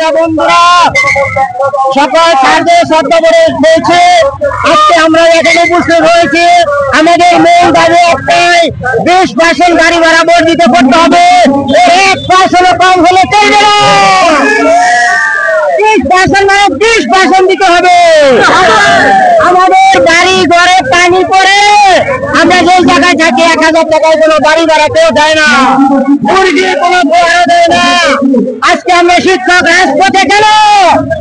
ভাইরা বন্ধুরা, সকাল 7:30 বলছে আজকে আমরা এখানে উপস্থিত হয়েছি। আমাদের মূল দাবি একটাই, 20% গাড়ি ভাড়া বর্ধিত করতে হবে। 1% কম হলে চলবে না, 20% মানে 20% দিতে হবে। আমাদের গাড়ি ঘরে পানি পড়ে, আমরা যে জায়গায় থাকি 1000 টাকায় কোনো বাড়ি ভাড়া কেউ দেয় না, মুরগির কোনো ভাড়া দেয় না। আজকে আমরা শিক্ষক রাজপথে কেন?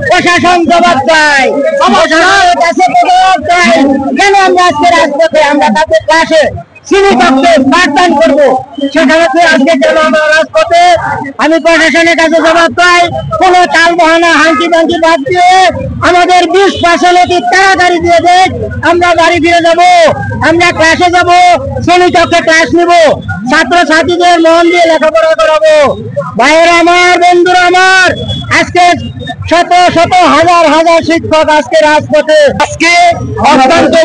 প্রশাসন জবাব দেয়, প্রশাসনের কাছে জবাব দেয় কেন আমরা আজকে রাজপথে? আমরা তাদের ক্লাসে শ্রেণীকক্ষে পাঠদান করবো, সেখানে আজকে কেন আমরা রাজপথে? আমি প্রশাসনের কাছে জবাব পাই, কোনো তাল বাহানা হাঙ্কি পাঙ্কি বাদ দিয়ে আমাদের 20% অতি তাড়াতাড়ি দিয়ে দেখ, আমরা বাড়ি ফিরে যাব, আমরা ক্লাসে যাব, শ্রেণীকক্ষে ক্লাস নিব, ছাত্র ছাত্রীদের মন দিয়ে লেখাপড়া করাবো। ভাইয়েরা আমার, বন্ধুরা আমার, আজকে শত শত হাজার হাজার শিক্ষক আজকে রাজপথে। আজকে অত্যন্ত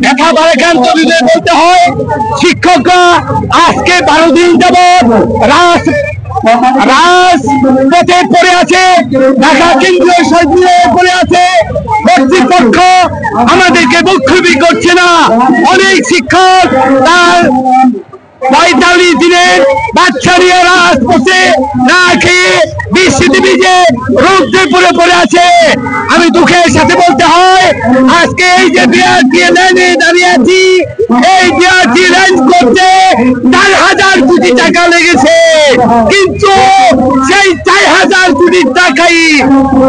ব্যথা বারেখান্ত দিতে বলতে হয়, শিক্ষকরা আজকে 12 দিন যাবৎ রাজপথে পড়ে আছে, ঢাকা কেন্দ্রীয় শহীদ পড়ে আছে। কর্তৃপক্ষ আমাদেরকে মুখ্যবি করছে না। অনেক শিক্ষক তার 45 দিনের বাচ্চা নিয়ে রাজপথে না খেয়ে বৃষ্টিতে ভিজে রোদ্রে পড়ে আছে। আমি দুঃখের সাথে বলতে হয়, আজকে এই যে বিআরটি লাইনে দাঁড়িয়ে আছি, এই বিআরটি লাইন করতে 4,000 কোটি টাকা লেগেছে, কিন্তু সেই 4,000 কোটি টাকাই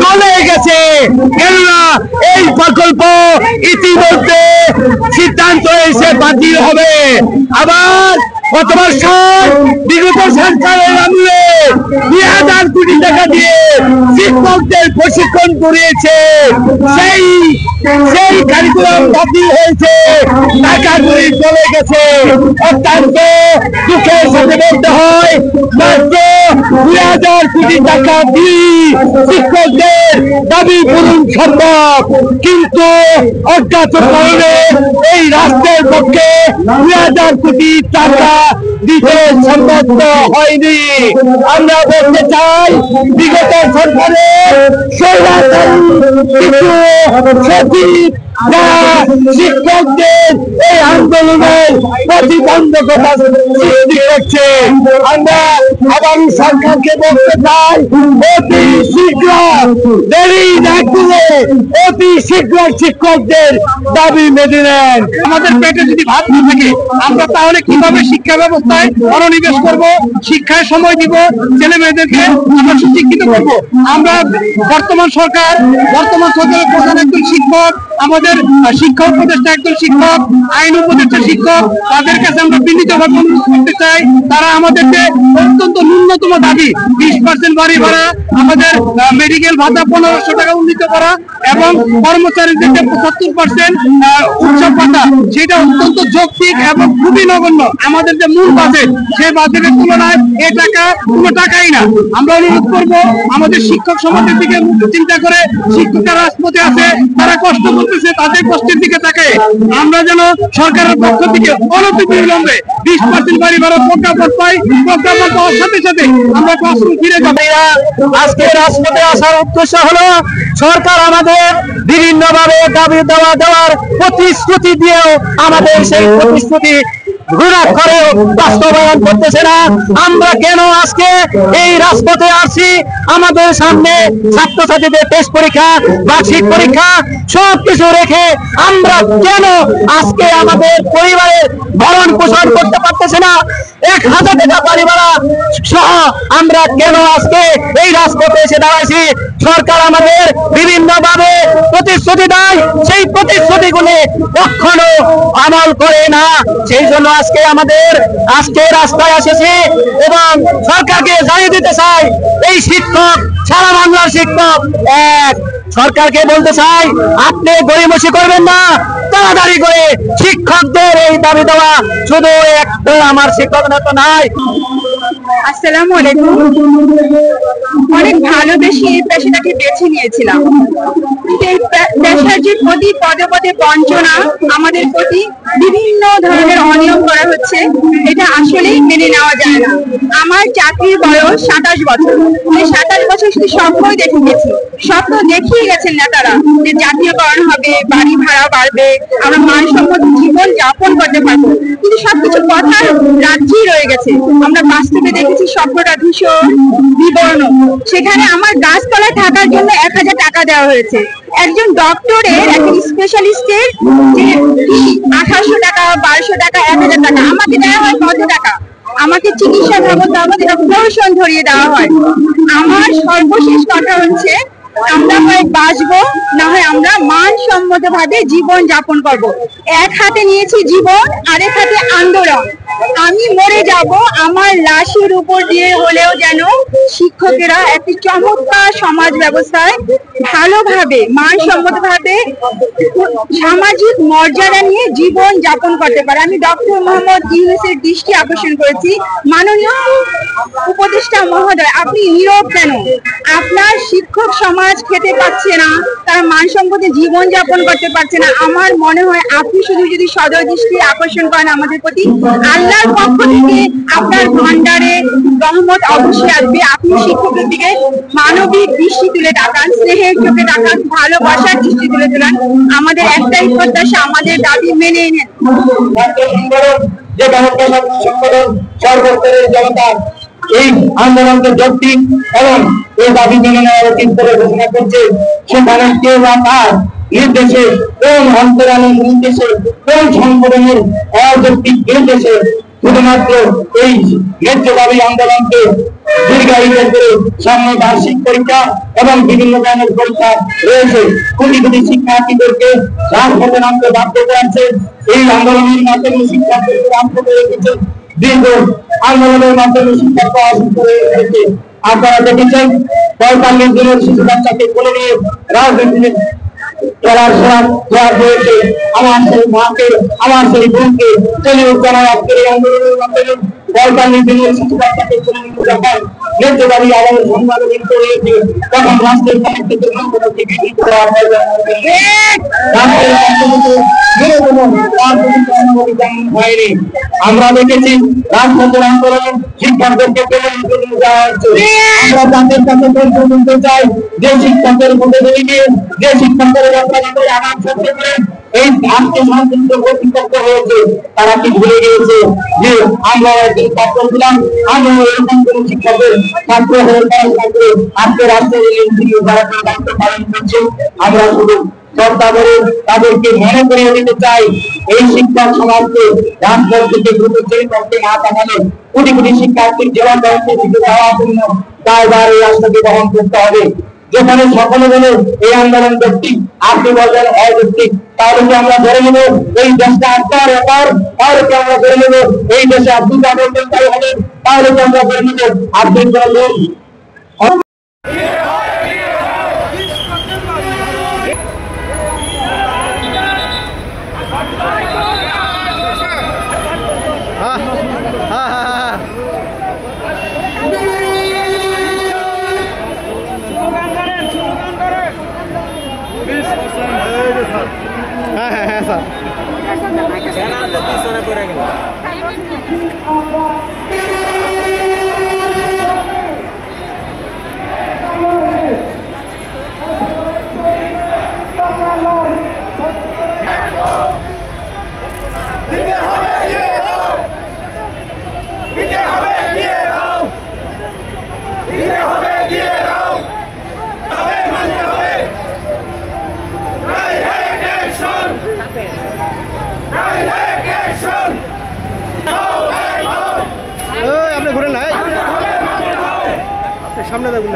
চলে গেছে। কেননা এই প্রকল্প ইতিমধ্যে সিদ্ধান্ত এসে বাতিল হবে। আবার গত বছর বিগত সরকারের আমলে 2,000 কোটি টাকা দিয়ে শিক্ষকদের প্রশিক্ষণ করিয়েছে, সেই কারিকুলাম বাতিল হয়েছে, টাকাগুলি চলে গেছে। অত্যন্ত দুঃখের সাথে বলতে হয়, মাত্র 2,000 কোটি টাকা দিয়ে শিক্ষকদের দাবি পূরণ সম্ভব, কিন্তু অজ্ঞাত কারণে এই রাষ্ট্রের পক্ষে 2,000 কোটি টাকা দিতে সম্ভব হয়নি। আমরা বলতে চাই, বিগত সরকারের কিছু সচিব শিক্ষকদের এই আন্দোলনের প্রতিবন্ধকতা সৃষ্টি করছে। আমরা আবার সরকারকে বলতে চাই, অতি শীঘ্র, দেরি না করে অতি শীঘ্র শিক্ষকদের দাবি মেনে নেন। আমাদের পেটে যদি ভাত না থাকে, আমরা তাহলে কিভাবে শিক্ষা ব্যবস্থায় মনোনিবেশ করব, শিক্ষায় সময় দিব, ছেলে মেয়েদেরকে আমরা সুশিক্ষিত করব? আমরা বর্তমান সরকারের প্রধান একজন শিক্ষক, আমাদের শিক্ষা উপদেষ্টা একজন শিক্ষক, আইন উপদেষ্টা শিক্ষক, তাদের কাছে আমরা বিনীতভাবে অনুরোধ করতে চাই, তারা আমাদেরকে অত্যন্ত ন্যূনতম দাবি 20% বাড়ি ভাড়া, আমাদের মেডিকেল ভাতা 1500 টাকা উন্নীত করা এবং কর্মচারীদের 75% উৎসব ভাতা, সেটা অত্যন্ত যৌক্তিক এবং খুবই নগণ্য। আমাদের যে মূল বাজেট, সেই বাজেটের তুলনায় এ টাকা কোনো টাকাই না। আমরা অনুরোধ করবো, আমাদের শিক্ষক সমাজের দিকে চিন্তা করে, শিক্ষকরা রাজপথে আছে, তারা কষ্ট করতেছে, তাদের কষ্টের দিকে তাকায় আমরা যেন সরকারের পক্ষ থেকে অনতিবিলম্বে 20% বাড়ি ভাড়া প্রজ্ঞাপন পাই। প্রজ্ঞাপন পাওয়ার সাথে সাথে আমরা ক্লাসরুম ফিরে যাব। আজকে রাজপথে আসার উদ্দেশ্য হলো, সরকার আমাদের বিভিন্নভাবে দাবি দেওয়ার প্রতিশ্রুতি দিয়েও আমাদের সেই প্রতিশ্রুতি ঘুরাক্ষরেও বাস্তবায়ন করতেছে না। আমরা কেন আজকে এই রাজপথে আসছি? আমাদের সামনে ছাত্রছাত্রীদের টেস্ট পরীক্ষা, বার্ষিক পরীক্ষা সবকিছু রেখে আমরা কেন আজকে আমাদের পরিবারের ভরণ পোষণ করতে পারতেছে না? 1,000 টাকা বাড়ি ভাড়া সহ আমরা কেন আজকে এই রাজপথে এসে দাঁড়াইছি? সরকার আমাদের বিভিন্নভাবে প্রতিশ্রুতি দেয়, সেই প্রতিশ্রুতিগুলি কখনো আমল করে না। সেই জন্য আজকে রাস্তায় এসেছি এবং সরকারকে জানিয়ে দিতে চাই, এই শিক্ষক সারা বাংলার শিক্ষক এক। সরকারকে বলতে চাই, আপনি গড়িমসি করবেন না, তাড়াতাড়ি করে শিক্ষকদের এই দাবি দেওয়া শুধু একটা আমার শিক্ষক না তো নাই। আসসালামু আলাইকুম। অনেক ভালোবেসে এই পেশাটাকে বেছে নিয়েছিলাম। এই পেশার যে আমাদের প্রতি পদে পদে বঞ্চনা, আমাদের প্রতি বিভিন্ন ধরনের অনিয়ম করা হচ্ছে, এটা আসলেই মেনে নেওয়া যায় না। আমার চাকরির বয়স 27 বছর। এই 27 বছর শুধু স্বপ্নই দেখে গেছি, স্বপ্ন দেখিয়ে গেছেন নেতারা যে জাতীয়করণ হবে, বাড়ি ভাড়া বাড়বে, আমরা মানসম্মত জীবন যাপন করতে পারবো, কিন্তু সবকিছু কথার রাজ্যেই রয়ে গেছে। আমরা বাস্তবে দেখেছি স্বপ্নটা ভীষণ বিবর্ণ। সেখানে আমার গাছতলায় থাকার জন্য 1000 টাকা দেওয়া হয়েছে। একজন ডক্টরের, একজন স্পেশালিস্টের যে 1800 টাকা, 1200 টাকা, 1000 টাকা, আমাকে দেওয়া হয় কত টাকা? আমাকে চিকিৎসা বাবদ এটা প্রহসন ধরিয়ে দেওয়া হয়। আমার সর্বশেষ কথা হচ্ছে, আমরা হয় বাঁচবো, না হয় আমরা মানসম্মত ভাবে জীবন যাপন করব। এক হাতে নিয়েছি জীবন, আরেক হাতে আন্দোলন। আমি মরে যাব, আমার লাশের উপর দিয়ে হলেও যেন শিক্ষকেরা একটি চমৎকার সমাজ ব্যবস্থায় ভালোভাবে, মানসম্মত ভাবে, সামাজিক মর্যাদা নিয়ে জীবন যাপন করতে পারে। আমি ডক্টর মোহাম্মদ ইউনূসের দৃষ্টি আকর্ষণ করেছি। মাননীয় উপদেষ্টা মহোদয়, আপনি নীরব কেন? আপনার শিক্ষক সমাজ খেতে পাচ্ছে না, তারা মানসম্মত জীবন যাপন করতে পারছে না। আমার মনে হয় আপনি শুধু যদি সদয় দৃষ্টি আকর্ষণ করেন আমাদের প্রতি, আল্লাহর পক্ষ থেকে আপনার ভান্ডারে রহমত অবশ্যই আসবে। আপনি শিক্ষকের দিকে মানবিক দৃষ্টি তুলে তাকান, স্নেহের চোখে তাকান, ভালোবাসার দৃষ্টি তুলে তোলান। আমাদের একটাই প্রত্যাশা, আমাদের দাবি মেনে নেন। যে সংগঠন সর্বস্তরের জনতা এই আন্দোলনকে যৌক্তিক এবং এই দাবি মেনে নেওয়ার উচিত বলে ঘোষণা করছে, সেখানে কেউ বা তার নির্দেশে, কোন অন্তরালের নির্দেশে, কোন সংগঠনের অযৌক্তিক নির্দেশে শুধুমাত্র এই ন্যায্য দাবি আন্দোলনকে দীর্ঘায়িত করে সামনে বার্ষিক পরীক্ষা এবং বিভিন্ন ধরনের পরীক্ষা রয়েছে, কোটি কোটি শিক্ষার্থীদেরকে রাজপথে নামতে বাধ্য করেছে। এই আন্দোলনের মাধ্যমে শিক্ষার্থীদের রাজপথে রেখেছে, দীর্ঘ আন্দোলনের মাধ্যমে শিক্ষার্থী অসুস্থ হয়ে গেছে। আপনারা দেখেছেন 45 দিনের শিশু বাচ্চাকে কোলে নিয়ে রাজনীতিতে চলার সোয়াদ হয়েছে। আমার সেই মাকে, আমার সেই বোনকে চলে জানায় আজকের এই আন্দোলনের মাধ্যমে 45 দিনের শিশু বাচ্চাকে কোলে নিয়ে যখন ন্যায্য দাবি আদায়ের সংগ্রামে লিপ্ত হয়েছে, তখন রাষ্ট্রের পক্ষ থেকে সংগঠনকে বিকৃত করা হয়নি। আমরা দেখেছি রাজপথের আন্দোলনে শিক্ষকদেরকে পেলে নিয়ে যাওয়া হচ্ছে। আমরা তাদের কাছে পর্যন্ত চাই যে শিক্ষকদের ভোটে দিয়ে, যে শিক্ষকদের যাত্রাঘাটের আঘাত সহ্য করে এই আজকে শান্তিপূর্ণ প্রতিপক্ষ হয়েছে, তারা কি ভুলে গিয়েছে যে আমরা একজন ছাত্র ছিলাম, আমরা এরকম কোন শিক্ষকের ছাত্র হয়ে পড়াশোনা করে আজকে রাষ্ট্রের যারা দায়িত্ব পালন করছে, আমরা শুধু তাদেরকে মনে করিয়ে দিতে চাই, এই শিক্ষক সমাজকে রাজপথ থেকে দ্রুত ছেড়ে করতে না পাঠালে কোটি কোটি শিক্ষার্থীর জীবন ব্যবস্থা থেকে যাওয়ার জন্য দায়ভার এই রাষ্ট্রকে বহন করতে হবে। যেখানে সকলে বলে এই আন্দোলন যৌক্তিক, আপনি বলবেন অযৌক্তিক, তাহলে কি আমরা ধরে নেব এই দেশটা আপনার ব্যাপার? তাহলে কি আমরা ধরে নেব এই দেশে আব্দুল কাদের তাই হবে? তাহলে কি আমরা ধরে নেব আব্দুল কাদের? হ্যাঁ স্যার আপনি ঘুরেন না, সামনে দেখুন।